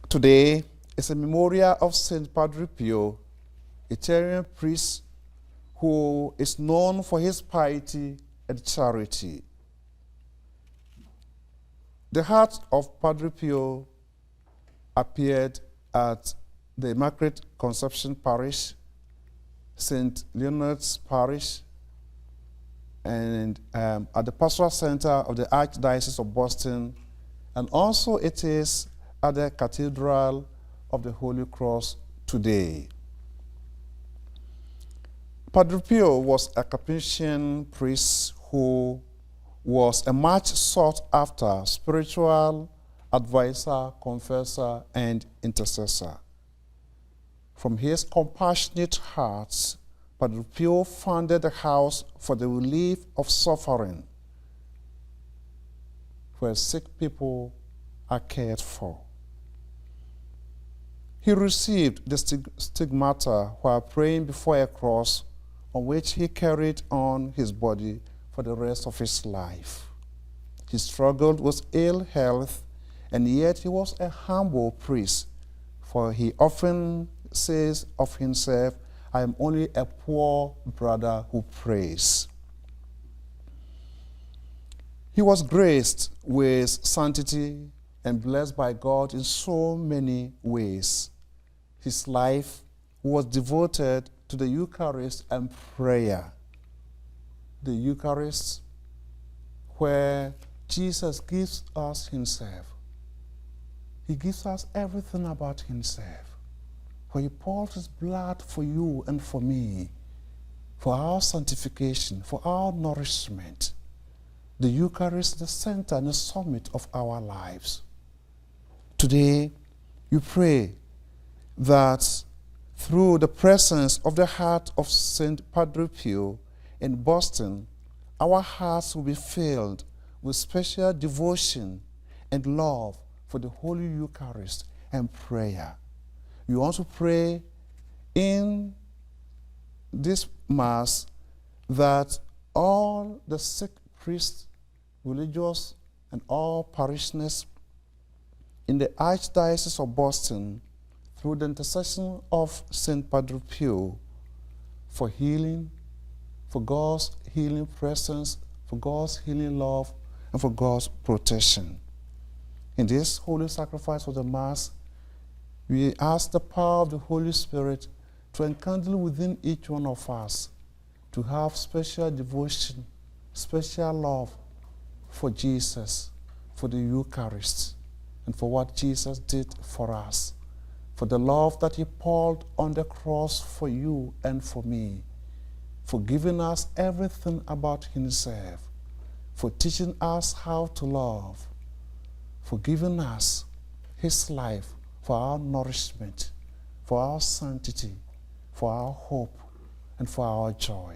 Today is a memorial of Saint Padre Pio, Italian priest who is known for his piety and charity. The heart of Padre Pio appeared at the Immaculate Conception Parish, St. Leonard's Parish, and at the Pastoral Center of the Archdiocese of Boston, and also it is at the Cathedral of the Holy Cross today. Padre Pio was a Capuchin priest who was a much sought after spiritual advisor, confessor, and intercessor. From his compassionate heart, Padre Pio founded a house for the relief of suffering, where sick people are cared for. He received the stigmata while praying before a cross on which he carried on his body for the rest of his life. He struggled with ill health, and yet he was a humble priest, for he often says of himself, "I am only a poor brother who prays." He was graced with sanctity and blessed by God in so many ways. His life was devoted to the Eucharist and prayer. The Eucharist, where Jesus gives us himself. He gives us everything about himself. For he poured his blood for you and for me, for our sanctification, for our nourishment. The Eucharist is the center and the summit of our lives. Today, you pray that through the presence of the heart of Saint Padre Pio in Boston, our hearts will be filled with special devotion and love for the Holy Eucharist and prayer. You want to pray in this Mass that all the sick priests, religious, and all parishioners in the Archdiocese of Boston, through the intercession of Saint Padre Pio, for healing, for God's healing presence, for God's healing love, and for God's protection. In this holy sacrifice of the Mass, we ask the power of the Holy Spirit to enkindle within each one of us to have special devotion, special love for Jesus, for the Eucharist, and for what Jesus did for us, for the love that he poured on the cross for you and for me, for giving us everything about himself, for teaching us how to love, for giving us his life for our nourishment, for our sanctity, for our hope, and for our joy.